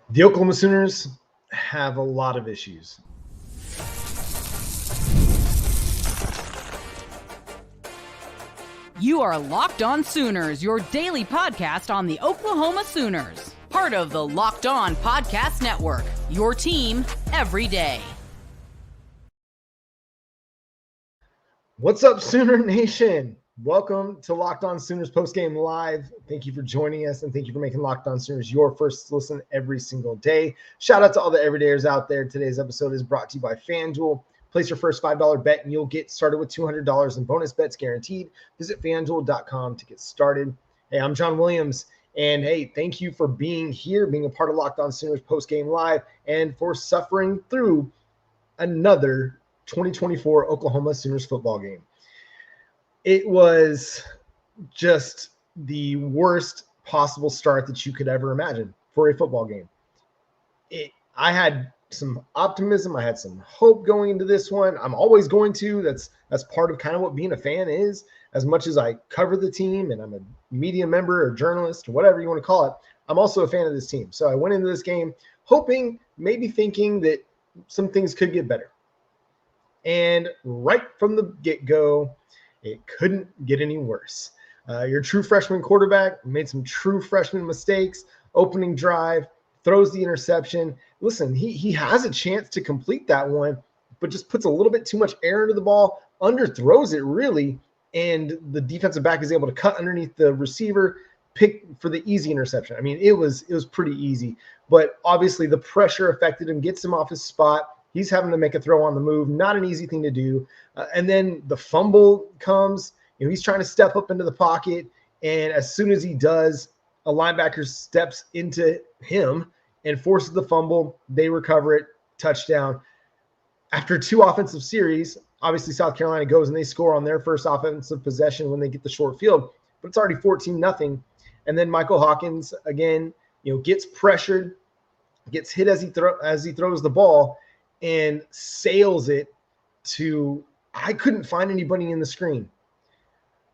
The Oklahoma Sooners have a lot of issues. You are Locked On Sooners, your daily podcast on the Oklahoma Sooners. Part of the Locked On Podcast Network, your team every day. What's up, Sooner Nation? Welcome to Locked On Sooners Postgame Live. Thank you for joining us, and thank you for making Locked On Sooners your first listen every single day. Shout out to all the everydayers out there. Today's episode is brought to you by FanDuel. Place your first $5 bet, and you'll get started with $200 in bonus bets guaranteed. Visit FanDuel.com to get started. Hey, I'm John Williams, and hey, thank you for being here, being a part of Locked On Sooners Postgame Live, and for suffering through another 2024 Oklahoma Sooners football game. It was just the worst possible start that you could ever imagine for a football game. I had some optimism. I had some hope going into this one. I'm always going to. That's part of kind of what being a fan is. As much as I cover the team and I'm a media member or journalist or whatever you want to call it, I'm also a fan of this team. So I went into this game hoping, maybe thinking that some things could get better. And right from the get-go, it couldn't get any worse. Your true freshman quarterback made some true freshman mistakes. Opening drive, throws the interception. Listen, he has a chance to complete that one, but just puts a little bit too much air into the ball, underthrows it really, and the defensive back is able to cut underneath the receiver, pick for the easy interception. I mean, it was pretty easy, but obviously the pressure affected him, gets him off his spot. He's having to make a throw on the move. Not an easy thing to do. And then the fumble comes. He's trying to step up into the pocket. And as soon as he does, a linebacker steps into him and forces the fumble. They recover it. Touchdown. After two offensive series, obviously South Carolina goes and they score on their first offensive possession when they get the short field. But it's already 14-0. And then Michael Hawkins, again, gets pressured, gets hit as he throws the ball, and sails it to, I couldn't find anybody in the screen.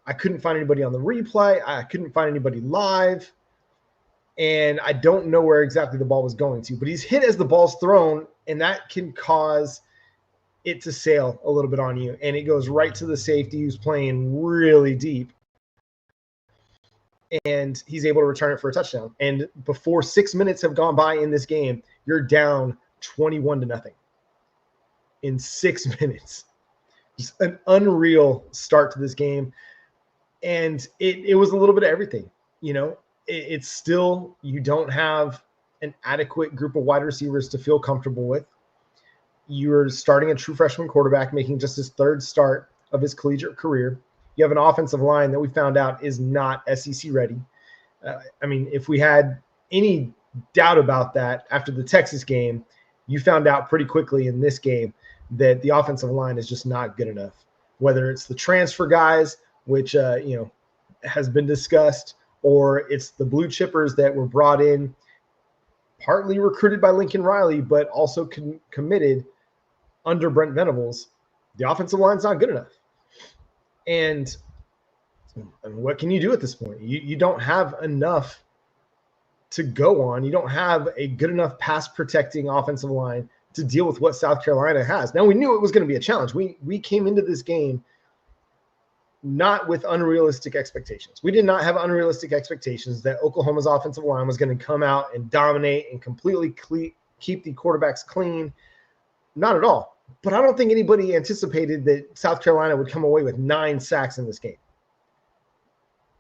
I couldn't find anybody on the replay. I couldn't find anybody live. And I don't know where exactly the ball was going to, but he's hit as the ball's thrown, and that can cause it to sail a little bit on you. And it goes right to the safety who's playing really deep. And he's able to return it for a touchdown. And before 6 minutes have gone by in this game, you're down 21-0. In 6 minutes. Just an unreal start to this game. And it was a little bit of everything. It's still, you don't have an adequate group of wide receivers to feel comfortable with. You're starting a true freshman quarterback, making just his third start of his collegiate career. You have an offensive line that we found out is not SEC ready. If we had any doubt about that after the Texas game, you found out pretty quickly in this game that the offensive line is just not good enough. Whether it's the transfer guys, which has been discussed, or it's the blue chippers that were brought in, partly recruited by Lincoln Riley, but also committed under Brent Venables, the offensive line's not good enough. And what can you do at this point? You don't have enough to go on. You don't have a good enough pass protecting offensive line to deal with what South Carolina has. Now, we knew it was going to be a challenge. We came into this game not with unrealistic expectations. We did not have unrealistic expectations that Oklahoma's offensive line was going to come out and dominate and completely keep the quarterbacks clean. Not at all. But I don't think anybody anticipated that South Carolina would come away with 9 sacks in this game.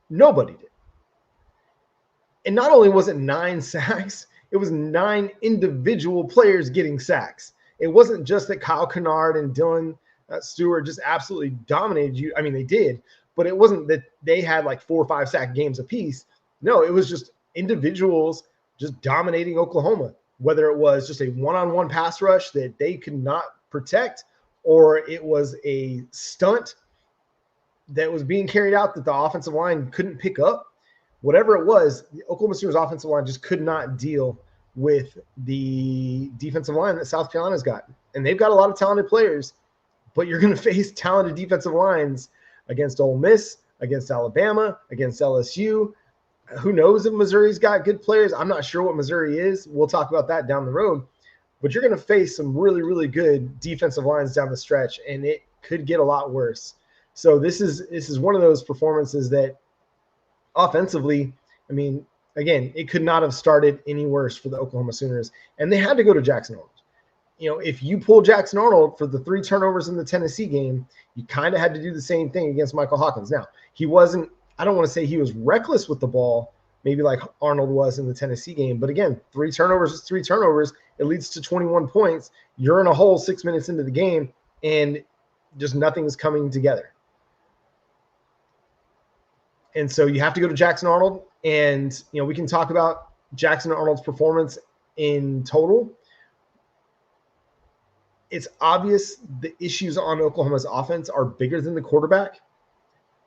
Nobody did. And not only was it 9 sacks, it was 9 individual players getting sacks. It wasn't just that Kyle Kennard and Dylan Stewart just absolutely dominated you. I mean, they did, but it wasn't that they had like 4 or 5 sack games apiece. No, it was just individuals just dominating Oklahoma, whether it was just a one-on-one pass rush that they could not protect, or it was a stunt that was being carried out that the offensive line couldn't pick up. Whatever it was, the Oklahoma Sooners offensive line just could not deal with the defensive line that South Carolina's got. And they've got a lot of talented players, but you're going to face talented defensive lines against Ole Miss, against Alabama, against LSU. Who knows if Missouri's got good players? I'm not sure what Missouri is. We'll talk about that down the road. But you're going to face some really, really good defensive lines down the stretch, and it could get a lot worse. So this is one of those performances that offensively, I mean, again, it could not have started any worse for the Oklahoma Sooners. And they had to go to Jackson Arnold. You know, if you pull Jackson Arnold for the 3 turnovers in the Tennessee game, you kind of had to do the same thing against Michael Hawkins. Now, he wasn't, I don't want to say he was reckless with the ball, maybe like Arnold was in the Tennessee game. But again, 3 turnovers is 3 turnovers. It leads to 21 points. You're in a hole 6 minutes into the game, and just nothing is coming together. And so you have to go to Jackson Arnold. And, you know, we can talk about Jackson Arnold's performance in total. It's obvious the issues on Oklahoma's offense are bigger than the quarterback,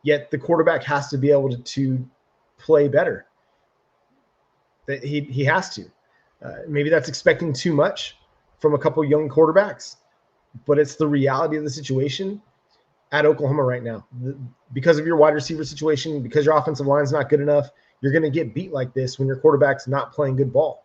yet the quarterback has to be able to play better. That he has to. Maybe that's expecting too much from a couple young quarterbacks, but it's the reality of the situation at Oklahoma right now. Because of your wide receiver situation, because your offensive line's not good enough, you're going to get beat like this when your quarterback's not playing good ball.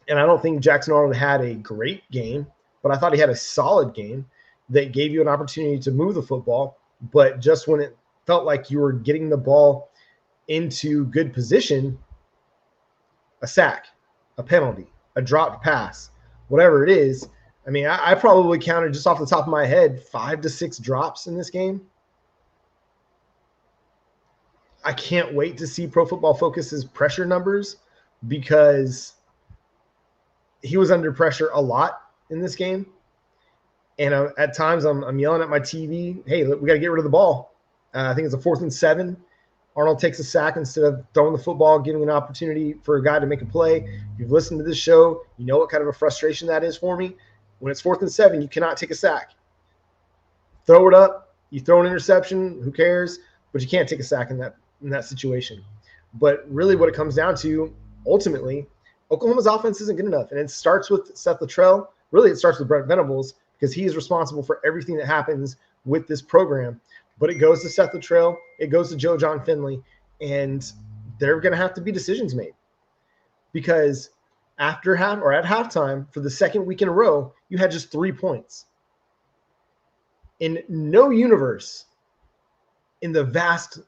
And I don't think Jackson Arnold had a great game, but I thought he had a solid game that gave you an opportunity to move the football. But just when it felt like you were getting the ball into good position, a sack, a penalty, a dropped pass, whatever it is. I mean, I probably counted just off the top of my head 5 to 6 drops in this game. I can't wait to see Pro Football Focus's pressure numbers because he was under pressure a lot in this game. And at times I'm yelling at my TV, hey, we got to get rid of the ball. I think it's a 4th and 7. Arnold takes a sack instead of throwing the football, giving an opportunity for a guy to make a play. If you've listened to this show, you know what kind of a frustration that is for me. When it's 4th and 7, you cannot take a sack. Throw it up. You throw an interception, who cares? But you can't take a sack in that situation. But really what it comes down to, ultimately, Oklahoma's offense isn't good enough. And it starts with Seth Littrell. Really, it starts with Brent Venables because he is responsible for everything that happens with this program. But it goes to Seth Littrell. It goes to Joe John Finley. And they're going to have to be decisions made. Because at halftime, for the second week in a row, you had just 3 points. In no universe, in the vast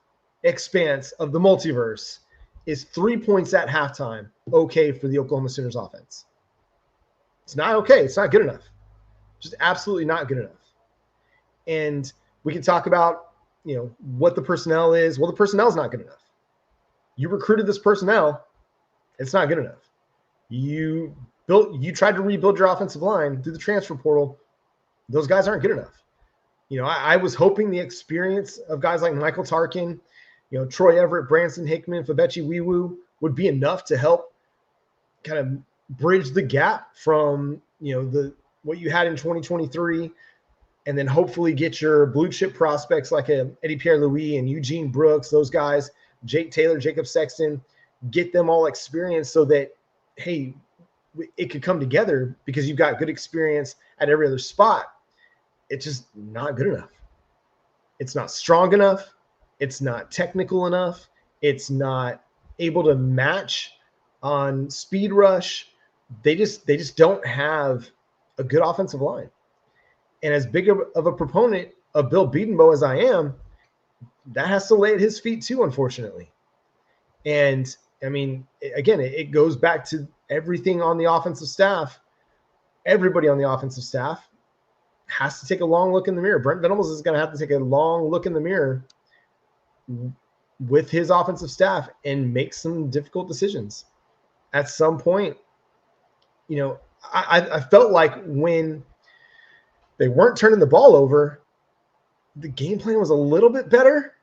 expanse of the multiverse, is 3 points at halftime okay for the Oklahoma Sooners offense. It's not okay. It's not good enough. Just absolutely not good enough. And we can talk about, you know, what the personnel is. Well, the personnel is not good enough. You recruited this personnel. It's not good enough. You tried to rebuild your offensive line through the transfer portal. Those guys aren't good enough. You know, I was hoping the experience of guys like Michael Tarkin, you know, Troy Everett, Branson Hickman, Fabechi Wiwu would be enough to help kind of bridge the gap from, you know, what you had in 2023, and then hopefully get your blue chip prospects like Eddie Pierre-Louis and Eugene Brooks, those guys, Jake Taylor, Jacob Sexton, get them all experience so that, hey, it could come together because you've got good experience at every other spot. It's just not good enough. It's not strong enough. It's not technical enough. It's not able to match on speed rush. They just don't have a good offensive line. And as big of a proponent of Bill Bedenbaugh as I am, that has to lay at his feet too, unfortunately. And I mean, again, it goes back to everything on the offensive staff. Everybody on the offensive staff has to take a long look in the mirror. Brent Venables is going to have to take a long look in the mirror with his offensive staff and make some difficult decisions. At some point, you know, I felt like when they weren't turning the ball over, the game plan was a little bit better.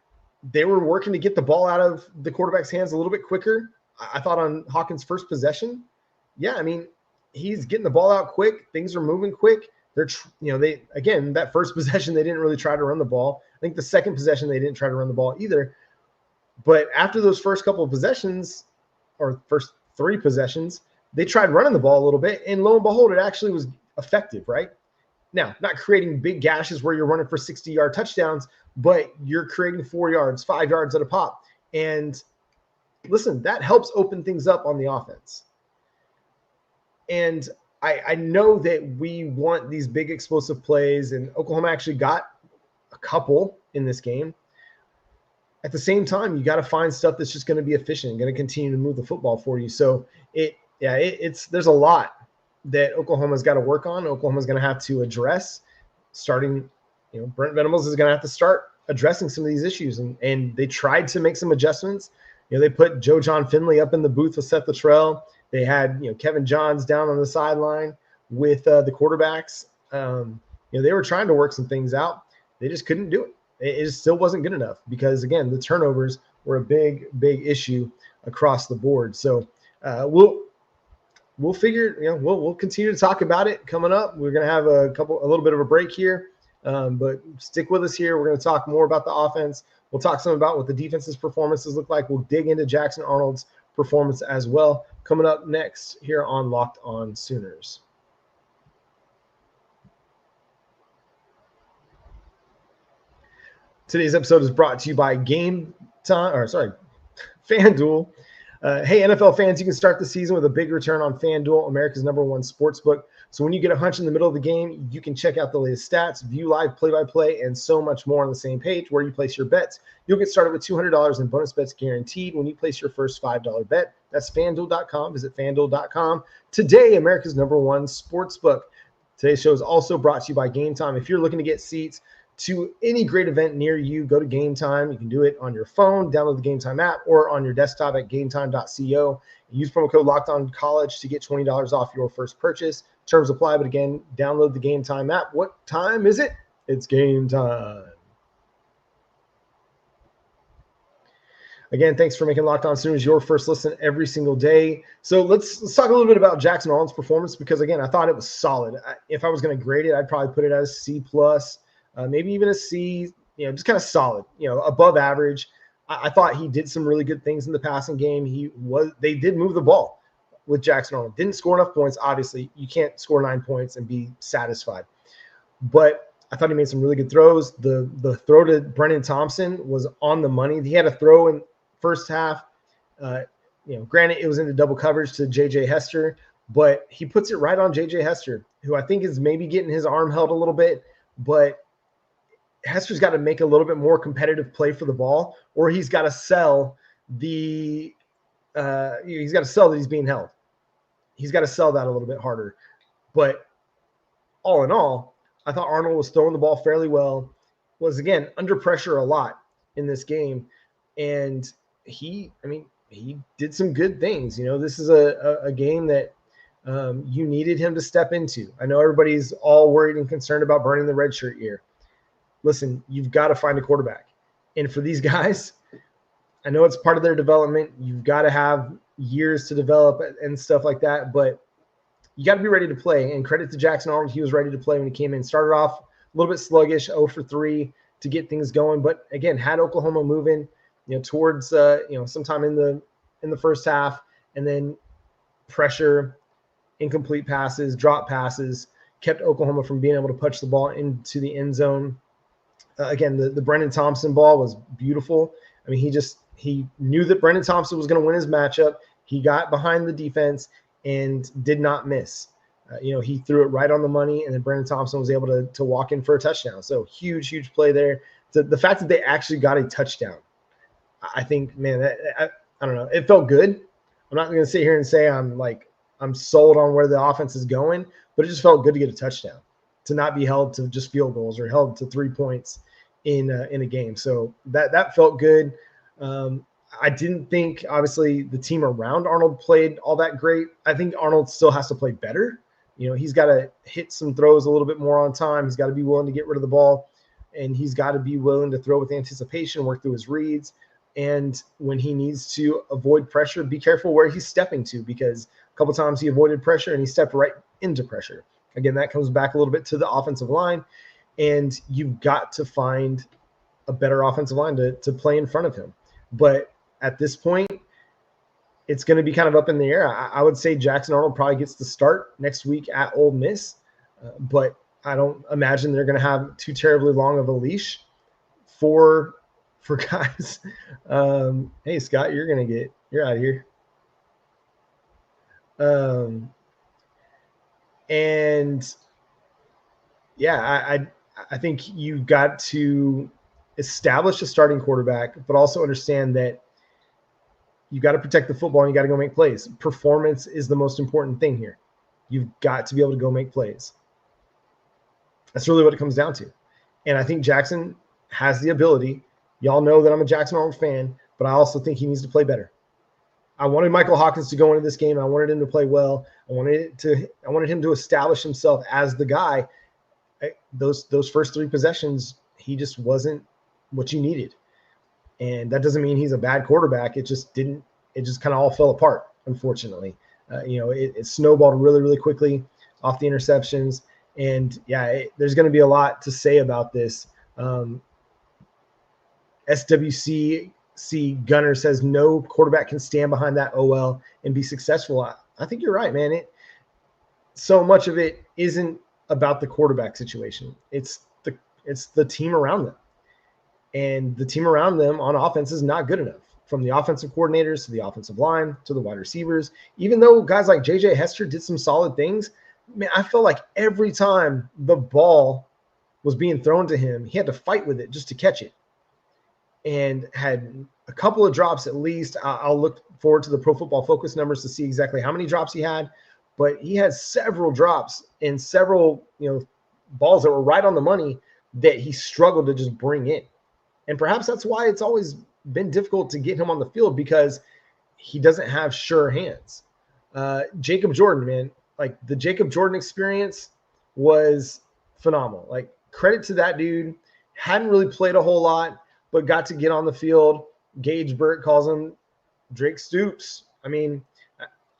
They were working to get the ball out of the quarterback's hands a little bit quicker. I thought on Hawkins' first possession, yeah, I mean, he's getting the ball out quick. Things are moving quick. That first possession, they didn't really try to run the ball. I think the second possession, they didn't try to run the ball either. But after those first couple of possessions, or first 3 possessions, they tried running the ball a little bit, and lo and behold, it actually was effective, right? Now, not creating big gashes where you're running for 60-yard touchdowns, but you're creating 4 yards, 5 yards at a pop. And listen, that helps open things up on the offense. And I know that we want these big explosive plays, and Oklahoma actually got a couple in this game. At the same time, you got to find stuff that's just going to be efficient and going to continue to move the football for you. So there's a lot that Oklahoma's got to work on. Oklahoma's going to have to address, starting, Brent Venables is going to have to start addressing some of these issues. And they tried to make some adjustments. They put Joe John Finley up in the booth with Seth Littrell. They had, Kevin Johns down on the sideline with the quarterbacks. They were trying to work some things out. They just couldn't do it. It just still wasn't good enough because, again, the turnovers were a big, big issue across the board. So we'll figure, we'll continue to talk about it coming up. We're going to have a little bit of a break here, but stick with us here. We're going to talk more about the offense. We'll talk some about what the defense's performances look like. We'll dig into Jackson Arnold's performance as well. Coming up next here on Locked On Sooners. Today's episode is brought to you by FanDuel. Hey, NFL fans, you can start the season with a big return on FanDuel, America's #1 sportsbook. So when you get a hunch in the middle of the game, you can check out the latest stats, view live play-by-play, and so much more on the same page where you place your bets. You'll get started with $200 in bonus bets guaranteed when you place your first $5 bet. That's FanDuel.com. Visit FanDuel.com. Today, America's #1 sportsbook. Today's show is also brought to you by Game Time. If you're looking to get seats to any great event near you, go to Game Time. You can do it on your phone, download the Game Time app, or on your desktop at gametime.co. Use promo code LOCKEDONCollege to get $20 off your first purchase. Terms apply, but again, download the Game Time app. What time is it? It's game time. Again, thanks for making Locked On Sooners your first listen every single day. So let's talk a little bit about Jackson Arnold's performance because, again, I thought it was solid. If I was going to grade it, I'd probably put it as C+. Maybe even a C, just kind of solid, above average. I thought he did some really good things in the passing game. They did move the ball with Jackson Arnold. Didn't score enough points. Obviously, you can't score 9 points and be satisfied. But I thought he made some really good throws. The throw to Brennan Thompson was on the money. He had a throw in first half. Granted, it was into double coverage to J.J. Hester, but he puts it right on J.J. Hester, who I think is maybe getting his arm held a little bit, but Hester's got to make a little bit more competitive play for the ball, or he's got to sell that he's being held. He's got to sell that a little bit harder. But all in all, I thought Arnold was throwing the ball fairly well, was, again, under pressure a lot in this game. And he did some good things. This is a game that you needed him to step into. I know everybody's all worried and concerned about burning the red shirt year. Listen, you've got to find a quarterback. And for these guys, I know it's part of their development. You've got to have years to develop and stuff like that, but you got to be ready to play. And credit to Jackson Arnold, he was ready to play when he came in. Started off a little bit sluggish, 0 for 3 to get things going, but again, had Oklahoma moving, towards sometime in the first half, and then pressure, incomplete passes, drop passes, kept Oklahoma from being able to punch the ball into the end zone. Again, the Brennan Thompson ball was beautiful. I mean, he knew that Brennan Thompson was going to win his matchup. He got behind the defense and did not miss. He threw it right on the money, and then Brennan Thompson was able to walk in for a touchdown. So huge play there. The fact that they actually got a touchdown, I think, man, I don't know. It felt good. I'm not going to sit here and say I'm sold on where the offense is going, but it just felt good to get a touchdown, to not be held to just field goals or held to 3 points in a game. So that felt good. I didn't think, obviously, the team around Arnold played all that great. I think Arnold still has to play better. He's got to hit some throws a little bit more on time. He's got to be willing to get rid of the ball, and he's got to be willing to throw with anticipation, work through his reads. And when he needs to avoid pressure, be careful where he's stepping to, because a couple times he avoided pressure and he stepped right into pressure. Again, that comes back a little bit to the offensive line, and you've got to find a better offensive line to play in front of him. But at this point, it's going to be kind of up in the air. I would say Jackson Arnold probably gets the start next week at Ole Miss, but I don't imagine they're going to have too terribly long of a leash for guys. Hey, Scott, you're going to get You're out of here. And yeah, I think you've got to establish a starting quarterback, but also understand that you got to protect the football and you got to go make plays. Performance is the most important thing here. You've got to be able to go make plays. That's really what it comes down to. And I think Jackson has the ability. Y'all know that I'm a Jackson Arnold fan, but I also think he needs to play better. I wanted Michael Hawkins to go into this game. I wanted him to play well. I wanted him to establish himself as the guy. Those first 3 possessions, he just wasn't what you needed. And that doesn't mean he's a bad quarterback. It just kind of all fell apart, unfortunately. It snowballed really, really quickly off the interceptions. And yeah, there's going to be a lot to say about this. SWC Gunner says no quarterback can stand behind that OL and be successful. I think you're right, man. So much of it isn't about the quarterback situation. It's the team around them. And the team around them on offense is not good enough, from the offensive coordinators to the offensive line to the wide receivers. Even though guys like J.J. Hester did some solid things, man, I felt like every time the ball was being thrown to him, he had to fight with it just to catch it. And had a couple of drops at least. I'll look forward to the Pro Football Focus numbers to see exactly how many drops he had. But he had several drops and several balls that were right on the money that he struggled to just bring in. And perhaps that's why it's always been difficult to get him on the field, because he doesn't have sure hands. Jacob Jordan, man, like the Jacob Jordan experience was phenomenal. Like, credit to that dude. Hadn't really played a whole lot, but got to get on the field. Gage Burt calls him Drake Stoops. I mean,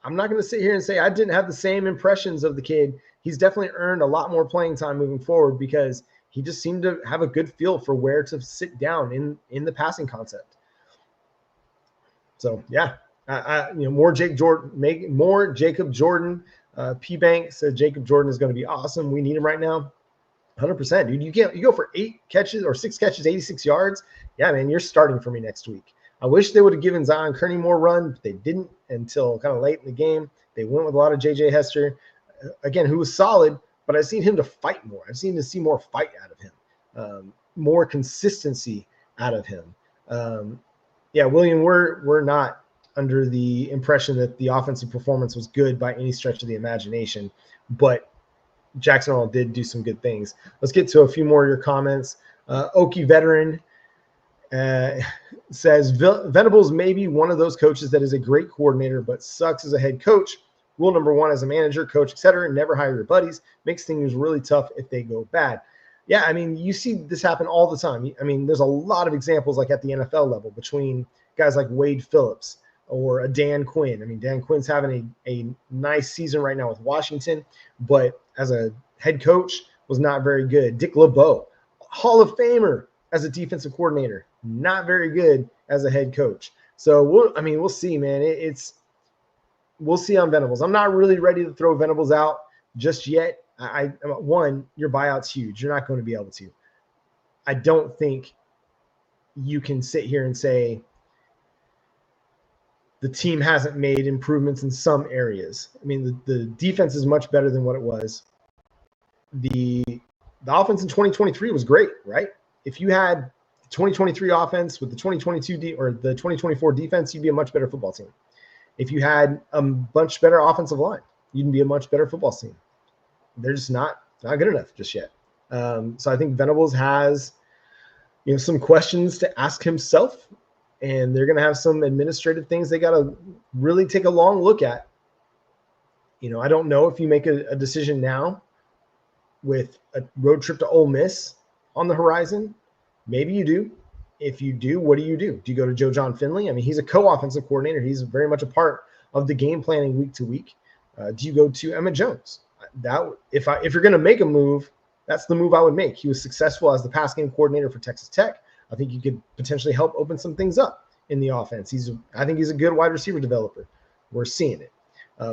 I'm not going to sit here and say I didn't have the same impressions of the kid. He's definitely earned a lot more playing time moving forward, because he just seemed to have a good feel for where to sit down in the passing concept. So yeah, more Jacob Jordan. P Bank said Jacob Jordan is going to be awesome. We need him right now. 100%, dude. You go for 6 catches, 86 yards. Yeah, man, you're starting for me next week. I wish they would have given Zion Kearney more run, but they didn't until kind of late in the game. They went with a lot of J.J. Hester, again, who was solid, but I've seen him to fight more. I've seen to see more fight out of him, more consistency out of him. William, we're not under the impression that the offensive performance was good by any stretch of the imagination, but Jackson Arnold did do some good things. Let's get to a few more of your comments. Okie Veteran says Venables may be one of those coaches that is a great coordinator but sucks as a head coach. Rule number 1 as a manager, coach, etc., never hire your buddies. Makes things really tough if they go bad. Yeah, I mean, you see this happen all the time. I mean, there's a lot of examples like at the NFL level between guys like Wade Phillips or a Dan Quinn. I mean, Dan Quinn's having a nice season right now with Washington, but as a head coach was not very good. Dick LeBeau, Hall of Famer as a defensive coordinator, not very good as a head coach. So we'll see, man. We'll see on Venables. I'm not really ready to throw Venables out just yet. One, your buyout's huge. You're not going to be able to. I don't think you can sit here and say the team hasn't made improvements in some areas. I mean, the defense is much better than what it was. The offense in 2023 was great, right? If you had the 2023 offense with the 2022 or the 2024 defense, you'd be a much better football team. If you had a much better offensive line, you'd be a much better football team. They're just not good enough just yet. So I think Venables has, some questions to ask himself, and they're going to have some administrative things they got to really take a long look at. I don't know if you make a decision now with a road trip to Ole Miss on the horizon. Maybe you do. If you do, what do? Do you go to Joe John Finley? I mean, he's a co-offensive coordinator. He's very much a part of the game planning week to week. Do you go to Emmett Jones? If you're going to make a move, that's the move I would make. He was successful as the pass game coordinator for Texas Tech. I think you could potentially help open some things up in the offense. I think he's a good wide receiver developer. We're seeing it,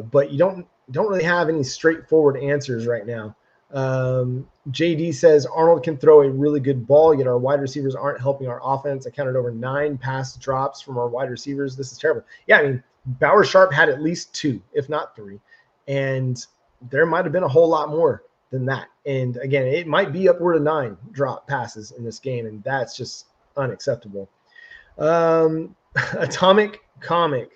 but you don't really have any straightforward answers right now JD says Arnold can throw a really good ball, yet our wide receivers aren't helping our offense. I counted over 9 pass drops from our wide receivers. This is terrible. Yeah, I mean, Bauer Sharp had at least 2, if not 3. And there might have been a whole lot more than that. And again, it might be upward of 9 drop passes in this game, and that's just unacceptable. Atomic Comic.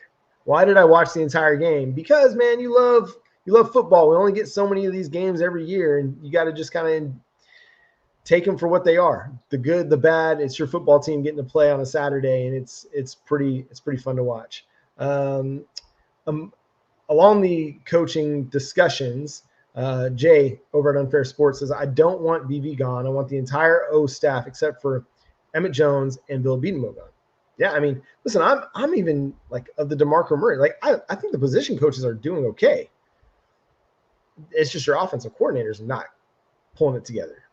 Why did I watch the entire game? Because, man, you love football. We only get so many of these games every year, and you got to just kind of take them for what they are. The good, the bad. It's your football team getting to play on a Saturday, and it's pretty fun to watch. Along the coaching discussions, Jay over at Unfair Sports says, I don't want BV gone. I want the entire O staff except for Emmett Jones and Bill Beatenmo gone. Yeah, I mean, listen, I'm even like of the DeMarco Murray. Like, I think the position coaches are doing okay. It's just your offensive coordinators not pulling it together.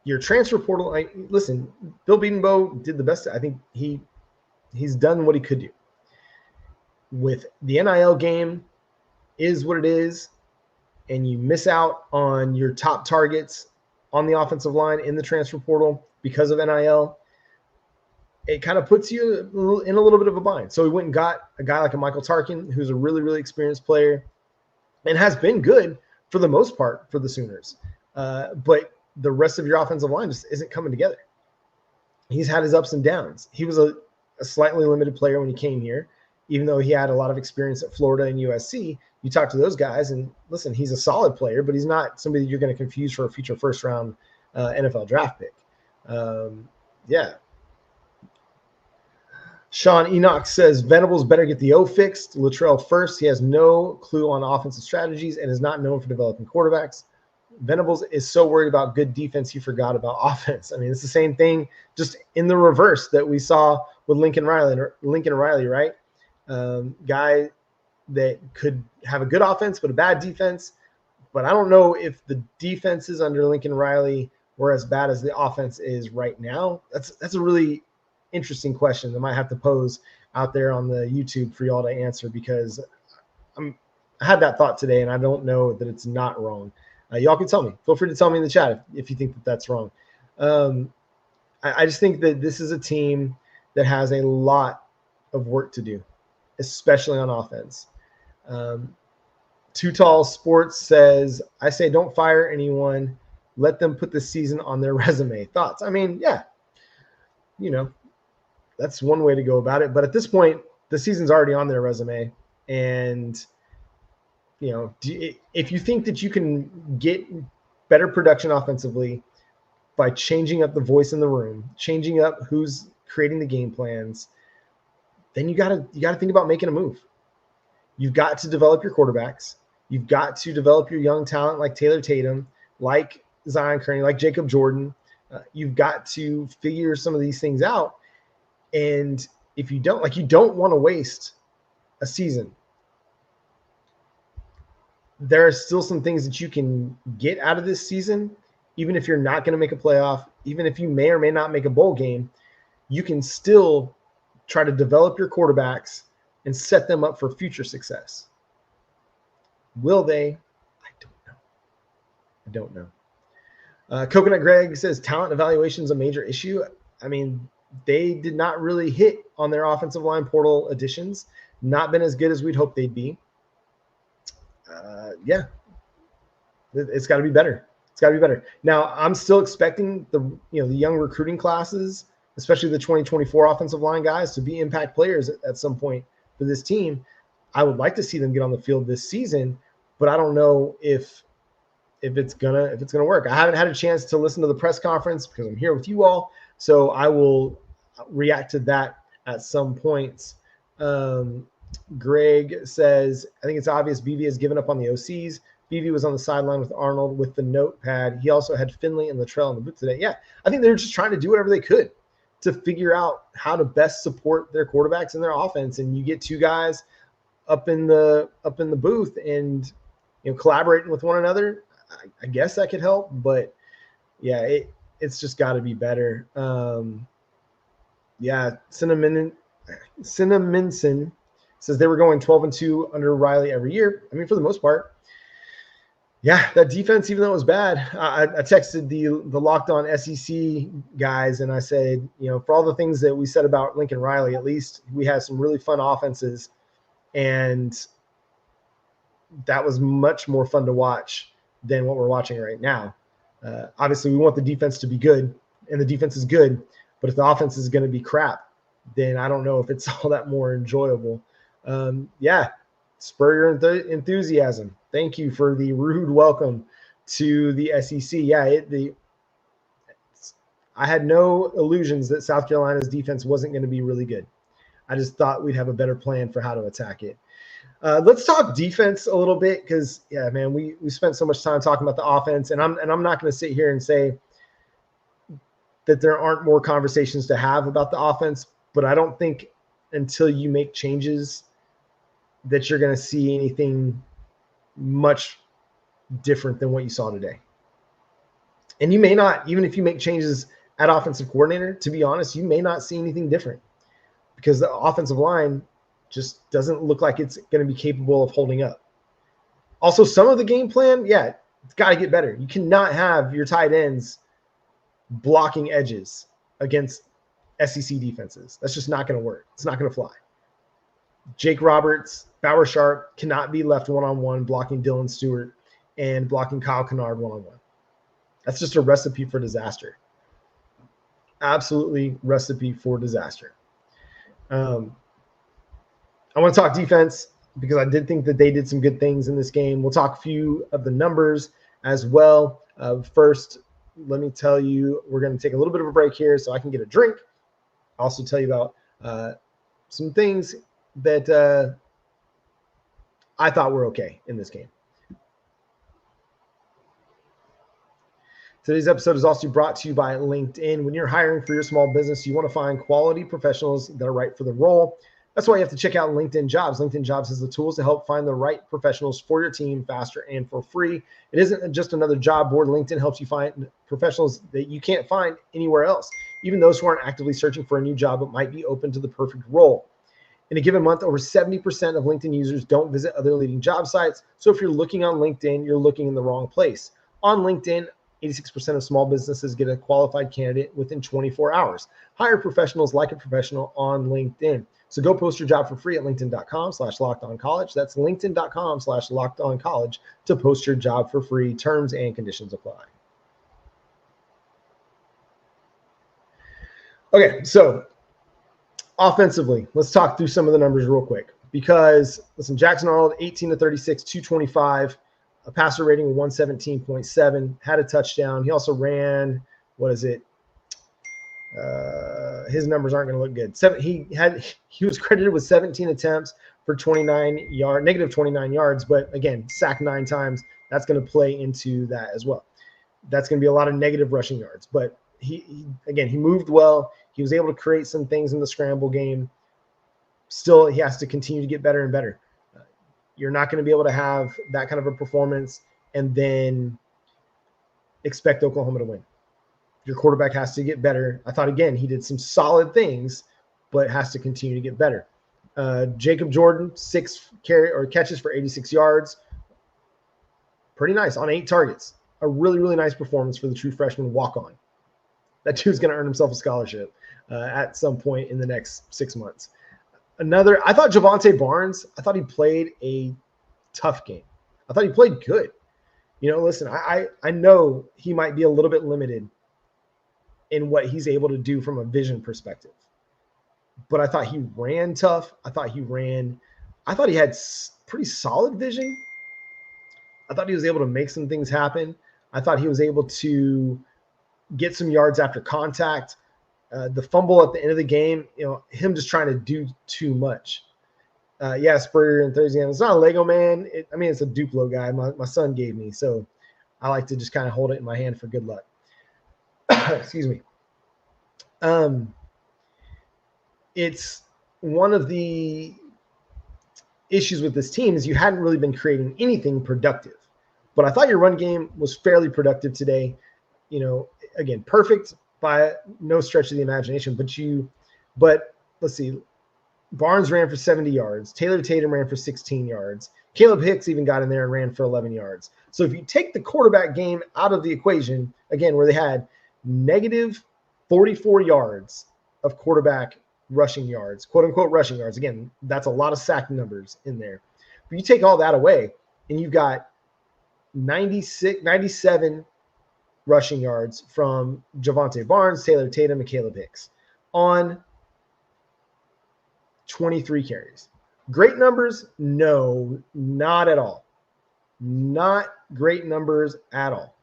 Your transfer portal, listen, Bill Beatenmo did the best. I think he's done what he could do. With the NIL game is what it is, and you miss out on your top targets on the offensive line in the transfer portal because of NIL, it kind of puts you in a little bit of a bind. So we went and got a guy like a Michael Tarkin, who's a really, really experienced player and has been good for the most part for the Sooners. But the rest of your offensive line just isn't coming together. He's had his ups and downs. He was a slightly limited player when he came here, even though he had a lot of experience at Florida and USC. You talk to those guys, and listen, he's a solid player, but he's not somebody you're going to confuse for a future first-round NFL draft pick. Yeah. Sean Enoch says Venables better get the O fixed. Littrell first. He has no clue on offensive strategies and is not known for developing quarterbacks. Venables is so worried about good defense, he forgot about offense. I mean, it's the same thing, just in the reverse that we saw with Lincoln Riley, right? Guy that could have a good offense but a bad defense. But I don't know if the defenses under Lincoln Riley were as bad as the offense is right now. That's a really interesting question that I might have to pose out there on the YouTube for y'all to answer, because I had that thought today and I don't know that it's not wrong. Y'all can tell me. Feel free to tell me in the chat if you think that that's wrong. I just think that this is a team that has a lot of work to do, especially on offense. Too Tall Sports says, I say don't fire anyone. Let them put the season on their resume. Thoughts? I mean, yeah, that's one way to go about it. But at this point, the season's already on their resume. And, if you think that you can get better production offensively by changing up the voice in the room, changing up who's creating the game plans, then you got to think about making a move. You've got to develop your quarterbacks. You've got to develop your young talent like Taylor Tatum, like Zion Kearney, like Jacob Jordan. You've got to figure some of these things out. And if you don't, you don't want to waste a season. There are still some things that you can get out of this season, even if you're not going to make a playoff, even if you may or may not make a bowl game, you can still try to develop your quarterbacks and set them up for future success. Will they? I don't know. Coconut Greg says talent evaluation is a major issue. I mean, they did not really hit on their offensive line portal additions, not been as good as we'd hoped they'd be. Yeah, it's got to be better. It's got to be better. Now, I'm still expecting the young recruiting classes, especially the 2024 offensive line guys, to be impact players at some point for this team. I would like to see them get on the field this season, but I don't know if it's gonna work. I haven't had a chance to listen to the press conference because I'm here with you all, so I will react to that at some points. Greg says, I think it's obvious BV has given up on the OCs. BV was on the sideline with Arnold with the notepad. He also had Finley and Littrell in the booth today. Yeah, I think they're just trying to do whatever they could to figure out how to best support their quarterbacks and their offense. And you get two guys up in the booth and collaborating with one another. I guess that could help, but yeah, it's just got to be better. Yeah, Cinnaminson says they were going 12-2 under Riley every year. I mean, for the most part, Yeah, that defense, even though it was bad, I texted the Locked On SEC guys and I said, for all the things that we said about Lincoln Riley, at least we had some really fun offenses, and that was much more fun to watch than what we're watching right now. Obviously, we want the defense to be good, and the defense is good, but if the offense is going to be crap, then I don't know if it's all that more enjoyable. Spur your enthusiasm. Thank you for the rude welcome to the SEC. I had no illusions that South Carolina's defense wasn't going to be really good. I just thought we'd have a better plan for how to attack it. Let's talk defense a little bit because, we spent so much time talking about the offense, and I'm not going to sit here and say that there aren't more conversations to have about the offense, but I don't think until you make changes that you're going to see anything much different than what you saw today. And you may not, even if you make changes at offensive coordinator, to be honest, you may not see anything different because the offensive line just doesn't look like it's going to be capable of holding up. Also, some of the game plan, it's got to get better. You cannot have your tight ends blocking edges against SEC defenses. That's just not going to work. It's not going to fly. Jake Roberts, Bauer Sharp cannot be left one-on-one blocking Dylan Stewart and blocking Kyle Kennard one-on-one. That's just a recipe for disaster. Absolutely recipe for disaster. I want to talk defense because I did think that they did some good things in this game. We'll talk a few of the numbers as well. First, let me tell you, we're going to take a little bit of a break here so I can get a drink. I'll also tell you about some things that I thought were okay in this game. Today's episode is also brought to you by LinkedIn. When you're hiring for your small business, you want to find quality professionals that are right for the role. That's why you have to check out LinkedIn Jobs. LinkedIn Jobs has the tools to help find the right professionals for your team faster and for free. It isn't just another job board. LinkedIn helps you find professionals that you can't find anywhere else, even those who aren't actively searching for a new job but might be open to the perfect role. In a given month, over 70% of LinkedIn users don't visit other leading job sites. So if you're looking on LinkedIn, you're looking in the wrong place. On LinkedIn, 86% of small businesses get a qualified candidate within 24 hours. Hire professionals like a professional on LinkedIn. So go post your job for free at linkedin.com/lockedoncollege. That's linkedin.com/lockedoncollege to post your job for free. Terms and conditions apply. Okay, so offensively, let's talk through some of the numbers real quick because, listen, Jackson Arnold, 18 to 36, 225, a passer rating of 117.7, had a touchdown. He also ran, his numbers aren't going to look good. He was credited with 17 attempts for negative 29 yards, but again, sacked 9 times. That's going to play into that as well. That's going to be a lot of negative rushing yards, but he moved well. He was able to create some things in the scramble game. Still, he has to continue to get better and better. You're not going to be able to have that kind of a performance and then expect Oklahoma to win. Your quarterback has to get better. I thought, again, he did some solid things, but has to continue to get better. Jacob Jordan, 6 catches for 86 yards. Pretty nice on 8 targets. A really, really nice performance for the true freshman walk-on. That dude's going to earn himself a scholarship at some point in the next 6 months. I thought Javonte Barnes, I thought he played a tough game. I thought he played good. Listen, I know he might be a little bit limited in what he's able to do from a vision perspective. But I thought he ran tough. I thought he had pretty solid vision. I thought he was able to make some things happen. I thought he was able to get some yards after contact. The fumble at the end of the game, him just trying to do too much. Spurrier enthusiasm. It's not a Lego man. It's a Duplo guy my son gave me. So I like to just kind of hold it in my hand for good luck. Excuse me. It's one of the issues with this team is you hadn't really been creating anything productive. But I thought your run game was fairly productive today. Again, perfect by no stretch of the imagination. But let's see. Barnes ran for 70 yards. Taylor Tatum ran for 16 yards. Caleb Hicks even got in there and ran for 11 yards. So if you take the quarterback game out of the equation, again, where they had negative 44 yards of quarterback rushing yards, quote unquote rushing yards. Again, that's a lot of sack numbers in there. But you take all that away and you've got 97 rushing yards from Javonte Barnes, Taylor Tatum, and Caleb Hicks on 23 carries. Great numbers? No, not at all. Not great numbers at all.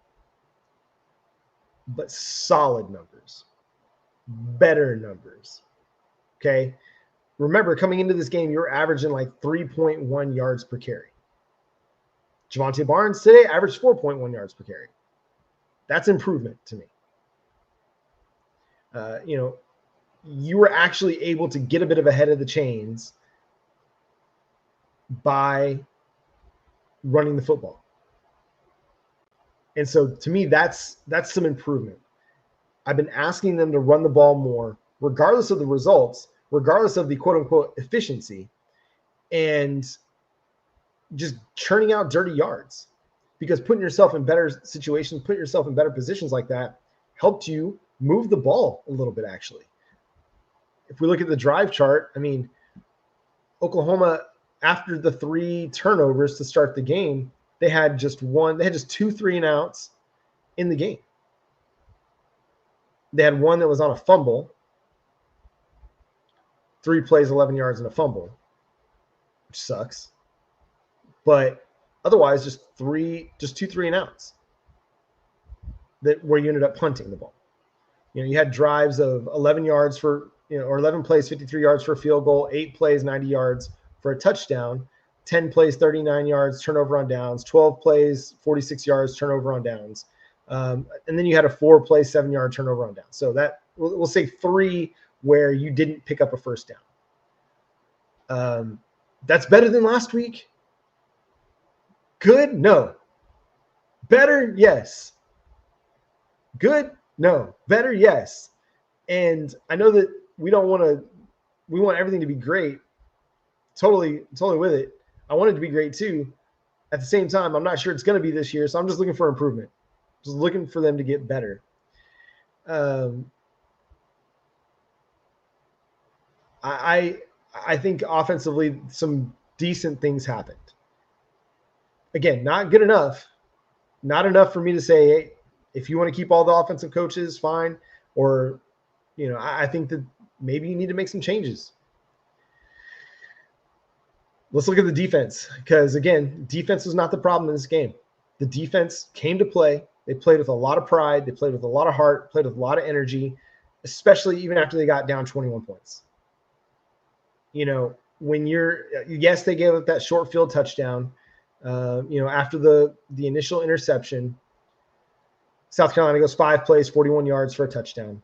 But solid numbers. Better numbers. Okay? Remember, coming into this game, you're averaging like 3.1 yards per carry. Javonte Barnes today averaged 4.1 yards per carry. That's improvement to me. You were actually able to get a bit of ahead of the chains by running the football. And so to me, that's some improvement. I've been asking them to run the ball more, regardless of the results, regardless of the quote unquote efficiency, and just churning out dirty yards, because putting yourself in better situations, putting yourself in better positions like that helped you move the ball a little bit, actually. If we look at the drive chart, I mean, Oklahoma, after the 3 turnovers to start the game, they had just 2 3-and-outs in the game. They had one that was on a fumble, 3 plays, 11 yards, and a fumble, which sucks. But otherwise, just 2 3-and-outs where you ended up punting the ball. You had drives of 11 yards for, or 11 plays, 53 yards for a field goal, 8 plays, 90 yards for a touchdown, 10 plays, 39 yards, turnover on downs, 12 plays, 46 yards, turnover on downs. And then you had a 4-play, 7-yard turnover on downs. So that we'll say 3 where you didn't pick up a first down. That's better than last week. Good? No. Better? Yes. Good? No. Better? Yes. And I know that we want everything to be great. Totally with it. I want it to be great too. At the same time, I'm not sure it's going to be this year, so I'm just looking for improvement. Just looking for them to get better. I think offensively some decent things happened. Again, not good enough. Not enough for me to say, hey, if you want to keep all the offensive coaches, fine. Or, I think that maybe you need to make some changes. Let's look at the defense, because, again, defense was not the problem in this game. The defense came to play. They played with a lot of pride. They played with a lot of heart, played with a lot of energy, especially even after they got down 21 points. When yes, they gave up that short field touchdown. After the initial interception, South Carolina goes 5 plays, 41 yards for a touchdown.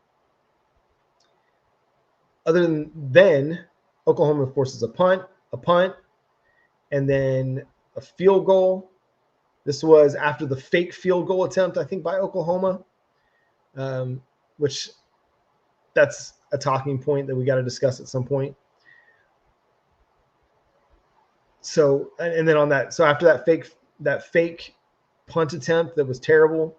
Other than then, Oklahoma forces a punt, and then a field goal. This was after the fake field goal attempt, I think, by Oklahoma, which that's a talking point that we got to discuss at some point. So, and then on that, so after that fake punt attempt that was terrible,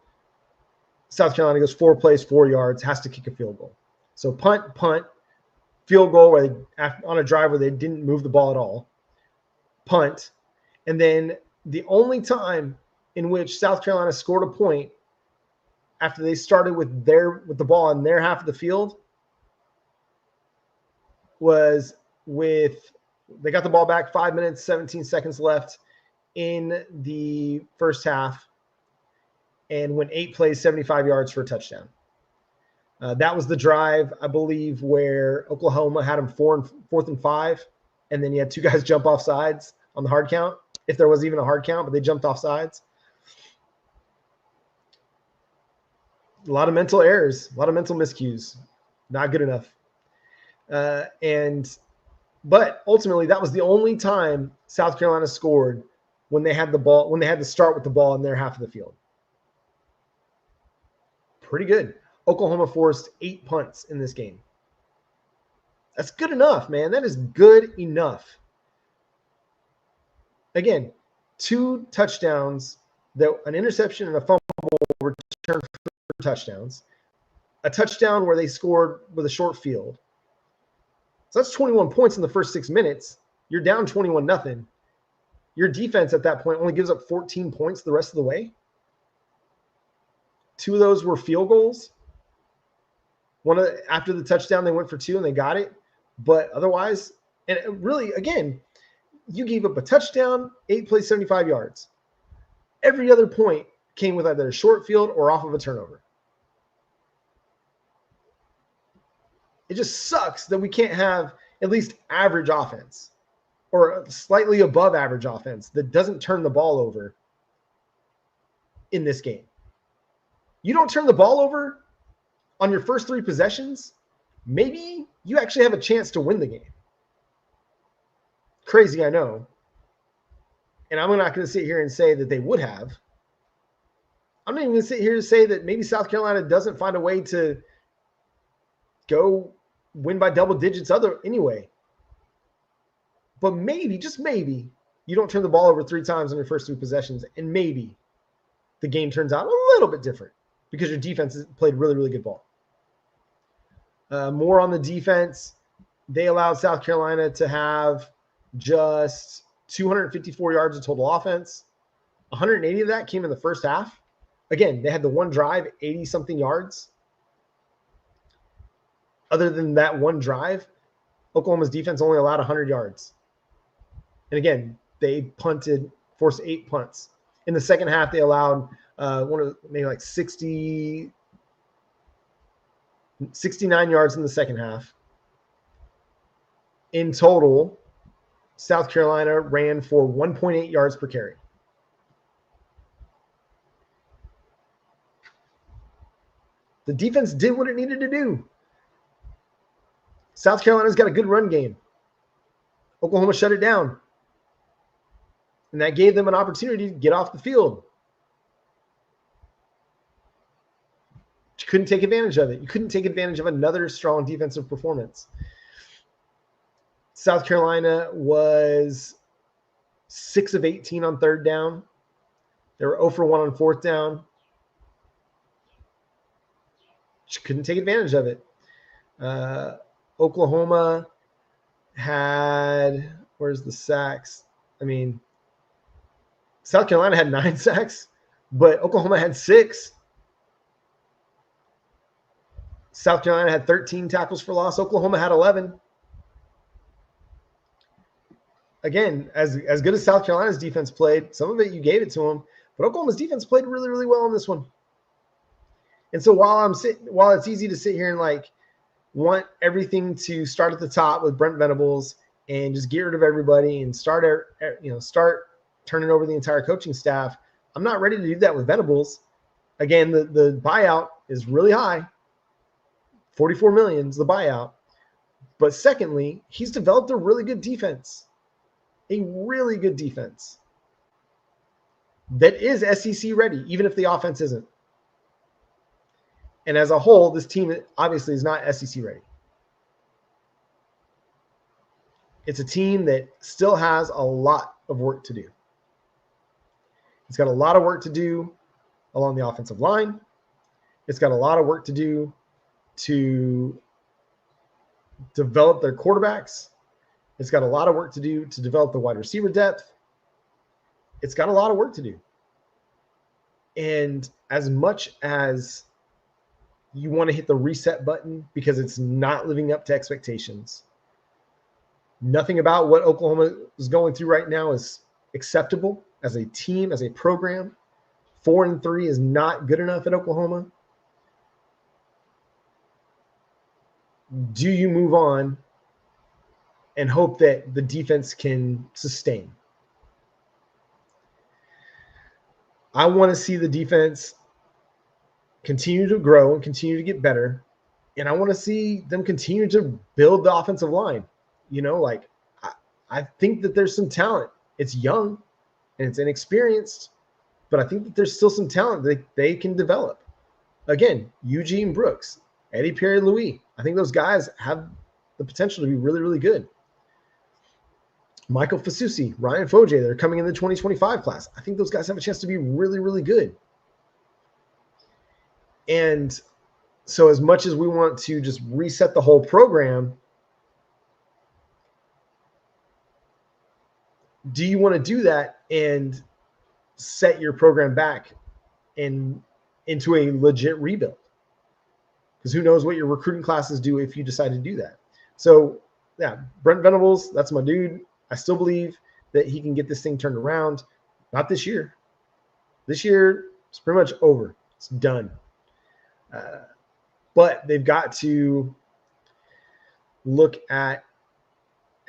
South Carolina goes 4 plays, 4 yards, has to kick a field goal. So punt, field goal where on a drive where they didn't move the ball at all, punt, and then the only time in which South Carolina scored a point after they started with the ball on their half of the field was they got the ball back 5 minutes, 17 seconds left in the first half and went 8 plays, 75 yards for a touchdown. That was the drive, I believe, where Oklahoma had them 4th and 5, and then you had 2 guys jump off sides on the hard count, if there was even a hard count, but they jumped off sides. A lot of mental errors, a lot of mental miscues. Not good enough. But ultimately, that was the only time South Carolina scored when they had the ball, when they had to start with the ball in their half of the field. Pretty good. Oklahoma forced 8 punts in this game. That's good enough, man. That is good enough. Again, 2 touchdowns, an interception and a fumble return for touchdowns. A touchdown where they scored with a short field. So that's 21 points in the first 6 minutes. You're down 21-0. Your defense at that point only gives up 14 points the rest of the way. 2 of those were field goals. After the touchdown, they went for 2 and they got it. But otherwise, and really, again, you gave up a touchdown, 8 plays, 75 yards. Every other point came with either a short field or off of a turnover. It just sucks that we can't have at least average offense or slightly above average offense that doesn't turn the ball over in this game. You don't turn the ball over on your first 3 possessions, maybe you actually have a chance to win the game. Crazy, I know. And I'm not going to sit here and say that they would have. I'm not even going to sit here and say that maybe South Carolina doesn't find a way to go win by double digits anyway. But maybe, just maybe, you don't turn the ball over 3 times on your first 2 possessions, and maybe the game turns out a little bit different because your defense has played really, really good ball. More on the defense, they allowed South Carolina to have just 254 yards of total offense. 180 of that came in the first half. Again, they had the one drive, 80-something yards. Other than that one drive, Oklahoma's defense only allowed 100 yards. And again, they forced 8 punts. In the second half, they allowed maybe like 69 yards in the second half. In total, South Carolina ran for 1.8 yards per carry. The defense did what it needed to do. South Carolina's got a good run game. Oklahoma shut it down. And that gave them an opportunity to get off the field. But you couldn't take advantage of it. You couldn't take advantage of another strong defensive performance. South Carolina was 6 of 18 on third down. They were 0 for 1 on fourth down. Just couldn't take advantage of it. Oklahoma had, where's the sacks? I mean, South Carolina had 9 sacks, but Oklahoma had 6. South Carolina had 13 tackles for loss. Oklahoma had 11. Again, as good as South Carolina's defense played, some of it you gave it to them, but Oklahoma's defense played really, really well in this one. And so while it's easy to sit here and want everything to start at the top with Brent Venables and just get rid of everybody and start turning over the entire coaching staff, I'm not ready to do that with Venables. Again, the buyout is really high. $44 million is the buyout. But secondly, he's developed a really good defense. A really good defense that is SEC ready, even if the offense isn't. And as a whole, this team obviously is not SEC ready. It's a team that still has a lot of work to do. It's got a lot of work to do along the offensive line. It's got a lot of work to do to develop their quarterbacks. It's got a lot of work to do to develop the wide receiver depth. It's got a lot of work to do. And as much as you want to hit the reset button because it's not living up to expectations, nothing about what Oklahoma is going through right now is acceptable as a team, as a program. 4-3 is not good enough at Oklahoma. Do you move on and hope that the defense can sustain? I want to see the defense continue to grow and continue to get better. And I want to see them continue to build the offensive line. I think that there's some talent. It's young and it's inexperienced, but I think that there's still some talent that they can develop. Again, Eugene Brooks, Eddie Perry-Louis. I think those guys have the potential to be really, really good. Michael Fasusi, Ryan Foje, they're coming in the 2025 class. I think those guys have a chance to be really, really good. And so as much as we want to just reset the whole program, do you want to do that and set your program back into a legit rebuild? Because who knows what your recruiting classes do if you decide to do that. So, yeah, Brent Venables, that's my dude. I still believe that he can get this thing turned around. Not this year. This year, it's pretty much over. It's done. But they've got to look at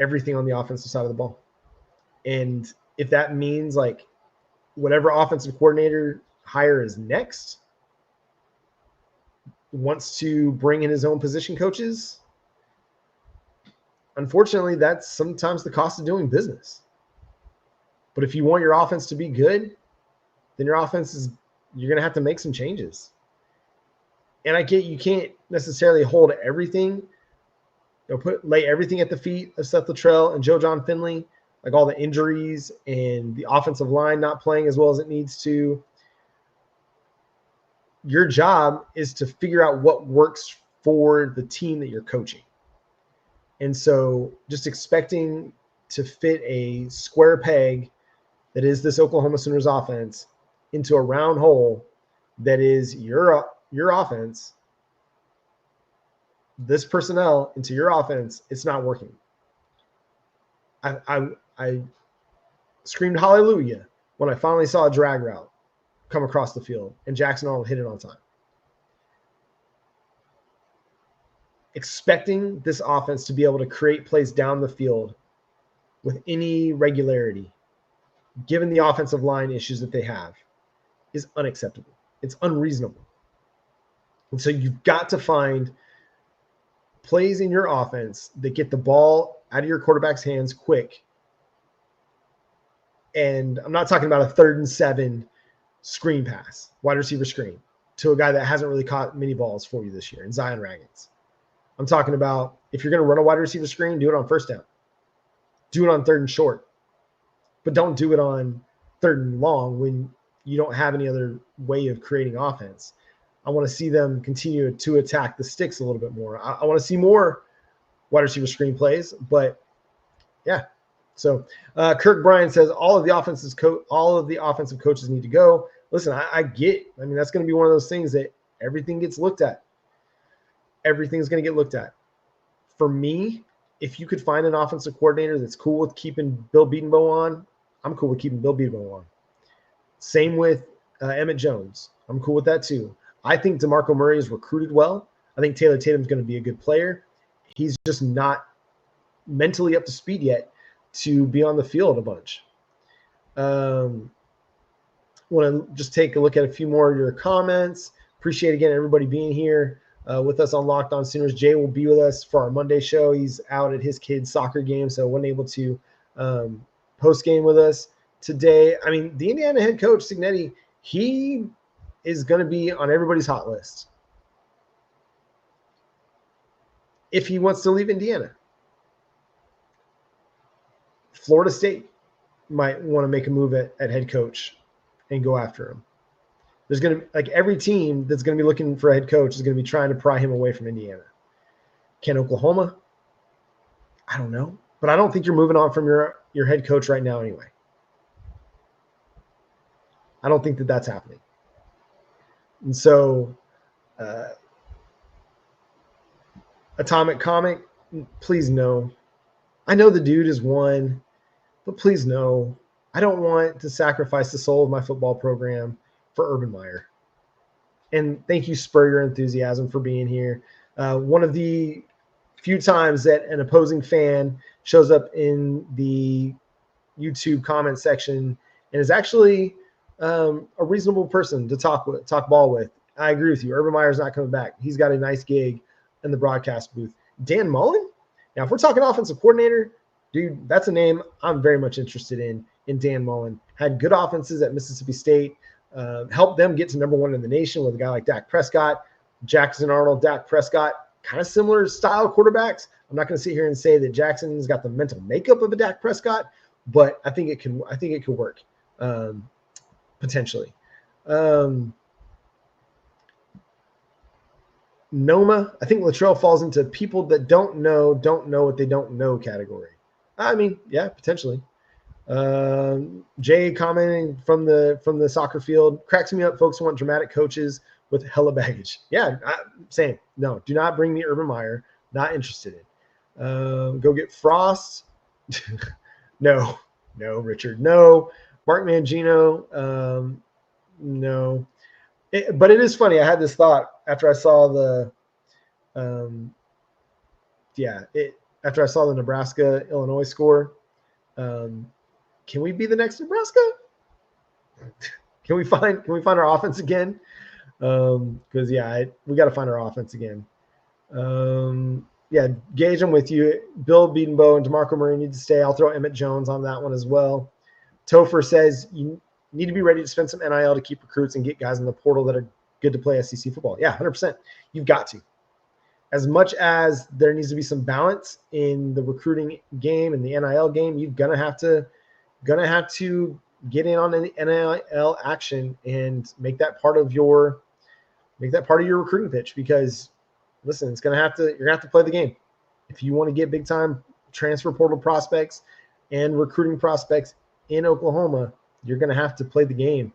everything on the offensive side of the ball. And if that means like whatever offensive coordinator hire is next wants to bring in his own position coaches, unfortunately, that's sometimes the cost of doing business. But if you want your offense to be good, then you're going to have to make some changes. And I get you can't necessarily hold everything, lay everything at the feet of Seth Littrell and Joe John Finley, like all the injuries and the offensive line not playing as well as it needs to. Your job is to figure out what works for the team that you're coaching. And so just expecting to fit a square peg that is this Oklahoma Sooners offense into a round hole that is your offense, this personnel into your offense, it's not working. I screamed hallelujah when I finally saw a drag route come across the field and Jackson Arnold hit it on time. Expecting this offense to be able to create plays down the field with any regularity, given the offensive line issues that they have, is unacceptable. It's unreasonable. And so you've got to find plays in your offense that get the ball out of your quarterback's hands quick. And I'm not talking about a 3rd and 7 screen pass, wide receiver screen, to a guy that hasn't really caught many balls for you this year, in Zion Raggins. I'm talking about if you're going to run a wide receiver screen, do it on 1st down. Do it on 3rd and short. But don't do it on 3rd and long when you don't have any other way of creating offense. I want to see them continue to attack the sticks a little bit more. I want to see more wide receiver screen plays, but yeah. So Kirk Bryan says all of the offensive coaches need to go. Listen, I mean, that's going to be one of those things that everything gets looked at. Everything's going to get looked at. For me, if you could find an offensive coordinator that's cool with keeping Bill Bedenbaugh on, I'm cool with keeping Bill Bedenbaugh on. Same with Emmett Jones. I'm cool with that too. I think DeMarco Murray is recruited well. I think Taylor Tatum's going to be a good player. He's just not mentally up to speed yet to be on the field a bunch. Want to just take a look at a few more of your comments. Appreciate, again, everybody being here with us on Locked On Sooners. Jay will be with us for our Monday show. He's out at his kid's soccer game, so wasn't able to post-game with us today. I mean, the Indiana head coach, Cignetti, he is going to be on everybody's hot list if he wants to leave Indiana. Florida State might want to make a move at head coach and go after him. There's going to be, like, every team that's going to be looking for a head coach is going to be trying to pry him away from Indiana. Can Oklahoma? I don't know. But I don't think you're moving on from your head coach right now anyway. I don't think that that's happening. And so Atomic Comic, please no. I know the dude is one, but please no. I don't want to sacrifice the soul of my football program for Urban Meyer. And thank you, Spurrier Enthusiasm, for being here. One of the few times that an opposing fan shows up in the YouTube comment section and is actually a reasonable person to talk ball with. I agree with you. Urban Meyer's not coming back. He's got a nice gig in the broadcast booth. Dan Mullen? Now, if we're talking offensive coordinator, dude, that's a name I'm very much interested in Dan Mullen. Had good offenses at Mississippi State, helped them get to #1 in the nation with a guy like Dak Prescott. Jackson Arnold, Dak Prescott, kind of similar style quarterbacks. I'm not going to sit here and say that Jackson's got the mental makeup of a Dak Prescott, but I think it could work potentially. Noma, I think Littrell falls into people that don't know what they don't know category. I mean, yeah, potentially. Jay commenting from the soccer field, cracks me up. Folks want dramatic coaches with hella baggage. Yeah, same. No, do not bring me Urban Meyer. Not interested in. Go get Frost. No, Richard. No. Mark Mangino. No. But it is funny. I had this thought after I saw after I saw the Nebraska-Illinois score. Can we be the next Nebraska? Can we find our offense again? Because we got to find our offense again. Gage, I'm with you. Bill Bedenbow and DeMarco Murray need to stay. I'll throw Emmett Jones on that one as well. Topher says you need to be ready to spend some NIL to keep recruits and get guys in the portal that are good to play SEC football. Yeah, 100%. You've got to. As much as there needs to be some balance in the recruiting game and the NIL game, you're gonna have to get in on the NIL action and make that part of your recruiting pitch. Because listen, you're gonna have to play the game if you want to get big time transfer portal prospects and recruiting prospects in Oklahoma. You're gonna have to play the game.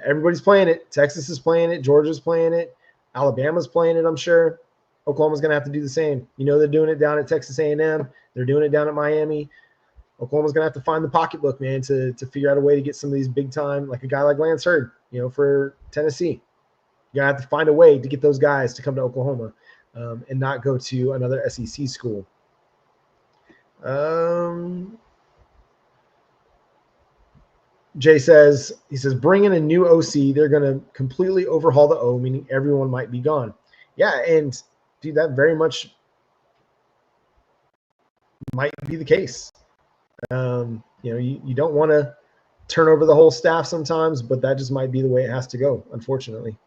Everybody's playing it. Texas is playing it. Georgia's playing it. Alabama's playing it, I'm sure. Oklahoma's going to have to do the same. They're doing it down at Texas A&M. They're doing it down at Miami. Oklahoma's going to have to find the pocketbook, man, to figure out a way to get some of these big time, like a guy like Lance Hurd, for Tennessee. You're going to have to find a way to get those guys to come to Oklahoma and not go to another SEC school. Jay says, bring in a new OC. They're going to completely overhaul the O, meaning everyone might be gone. Yeah, and dude, that very much might be the case. You don't want to turn over the whole staff sometimes, but that just might be the way it has to go, unfortunately.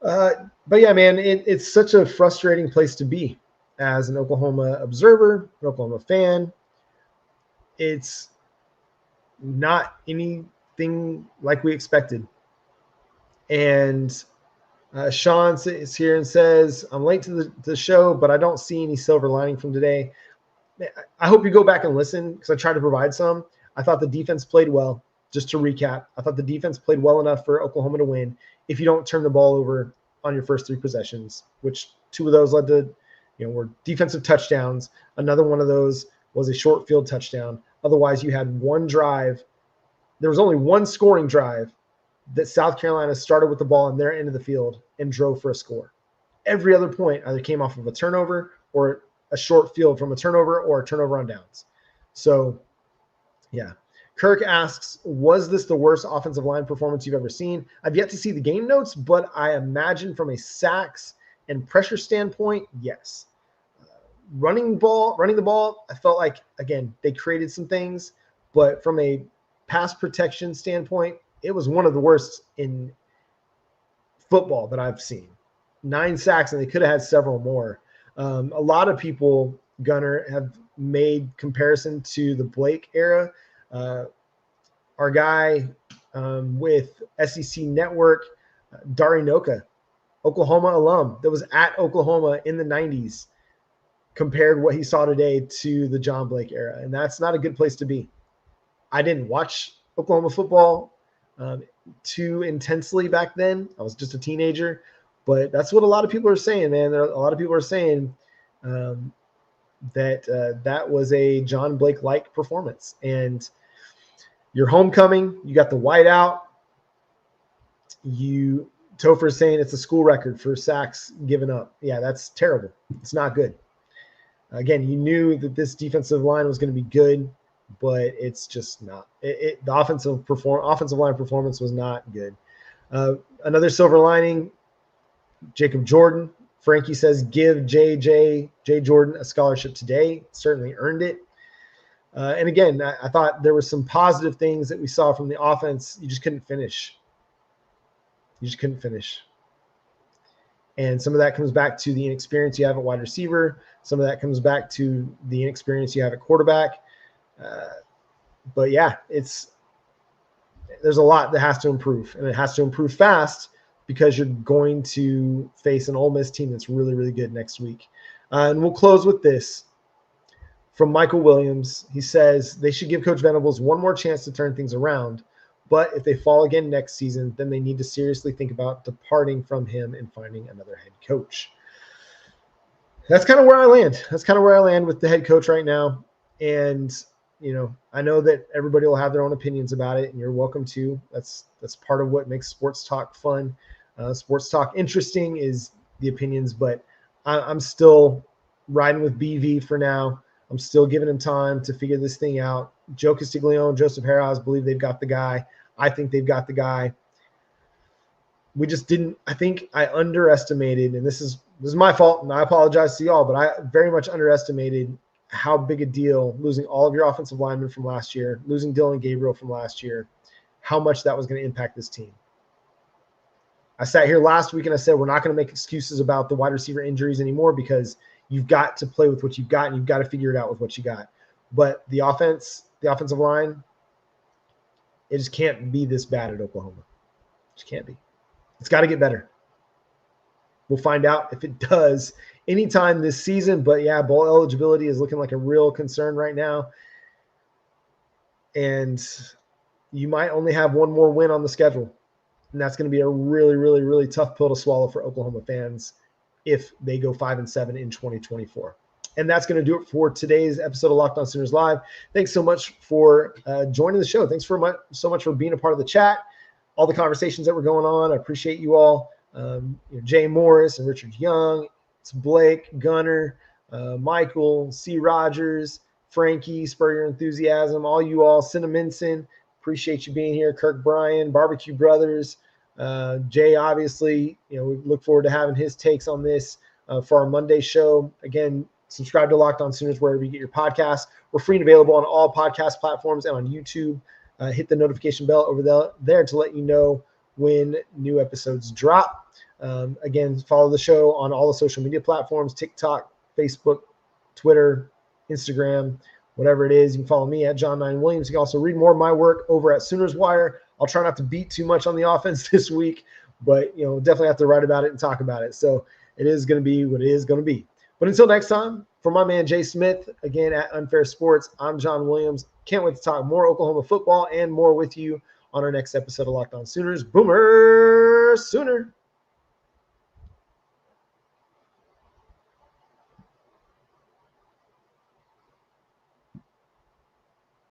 But yeah, man, it's such a frustrating place to be as an Oklahoma observer, an Oklahoma fan. It's not anything like we expected. And Sean is here and says, I'm late to the show, but I don't see any silver lining from today. I hope you go back and listen because I tried to provide some. I thought the defense played well. Just to recap, I thought the defense played well enough for Oklahoma to win if you don't turn the ball over on your first 3 possessions, which 2 of those led to, were defensive touchdowns. Another one of those was a short field touchdown. Otherwise, you had one drive. There was only one scoring drive that South Carolina started with the ball in their end of the field and drove for a score. Every other point either came off of a turnover or a short field from a turnover or a turnover on downs. So, yeah. Kirk asks, was this the worst offensive line performance you've ever seen? I've yet to see the game notes, but I imagine from a sacks and pressure standpoint, yes. Running the ball, I felt like, again, they created some things, but from a pass protection standpoint, it was one of the worst in football that I've seen. 9 sacks, and they could have had several more. A lot of people, Gunner, have made comparison to the Blake era. Our guy with SEC Network, Dari Noka, Oklahoma alum that was at Oklahoma in the 90s, compared what he saw today to the John Blake era. And that's not a good place to be. I didn't watch Oklahoma football too intensely back then. I was just a teenager, but that's what a lot of people are saying, man. A lot of people are saying that was a John Blake-like performance. And your homecoming, you got the whiteout. Topher's saying it's a school record for sacks given up. Yeah, that's terrible. It's not good. Again, you knew that this defensive line was going to be good, but it's just not. The offensive line performance was not good. Another silver lining, Jacob Jordan. Frankie says, give J. Jordan a scholarship today. Certainly earned it. And again, I thought there were some positive things that we saw from the offense. You just couldn't finish. And some of that comes back to the inexperience you have at wide receiver. Some of that comes back to the inexperience you have at quarterback. But yeah, there's a lot that has to improve, and it has to improve fast because you're going to face an Ole Miss team that's really, really good next week. And we'll close with this from Michael Williams. He says they should give Coach Venables one more chance to turn things around. But if they fall again next season, then they need to seriously think about departing from him and finding another head coach. That's kind of where I land. That's kind of where I land with the head coach right now. And, I know that everybody will have their own opinions about it, and you're welcome to. That's part of what makes sports talk fun. Sports talk interesting is the opinions, but I'm still riding with BV for now. I'm still giving him time to figure this thing out. Joe Castiglione, Joseph Harris believe they've got the guy. I think they've got the guy. We just didn't. I think I underestimated, and this is my fault, and I apologize to y'all, but I very much underestimated how big a deal losing all of your offensive linemen from last year, losing Dylan Gabriel from last year, how much that was going to impact this team. I sat here last week and I said we're not going to make excuses about the wide receiver injuries anymore because you've got to play with what you've got and you've got to figure it out with what you got. But the offensive line, it just can't be this bad at Oklahoma. It just can't be. It's got to get better. We'll find out if it does anytime this season. But yeah, bowl eligibility is looking like a real concern right now. And you might only have one more win on the schedule. And that's going to be a really, really, really tough pill to swallow for Oklahoma fans if they go 5-7 in 2024. And that's going to do it for today's episode of Locked On Sooners Live. Thanks so much for joining the show. Thanks so much for being a part of the chat, all the conversations that were going on. I appreciate you all. Jay Morris and Richard Young, it's Blake, Gunner, Michael, C. Rogers, Frankie, Spur Your Enthusiasm, all you all, Cinnaminson, appreciate you being here. Kirk Bryan, Barbecue Brothers, Jay, obviously, we look forward to having his takes on this for our Monday show. Again, subscribe to Locked On Sooners wherever you get your podcasts. We're free and available on all podcast platforms and on YouTube. Hit the notification bell over there to let you know when new episodes drop. Again, follow the show on all the social media platforms, TikTok, Facebook, Twitter, Instagram, whatever it is. You can follow me at John9Williams. You can also read more of my work over at Sooners Wire. I'll try not to beat too much on the offense this week, but definitely have to write about it and talk about it. So it is going to be what it is going to be. But until next time, for my man Jay Smith, again at Unfair Sports, I'm John Williams. Can't wait to talk more Oklahoma football and more with you on our next episode of Locked On Sooners. Boomer Sooner!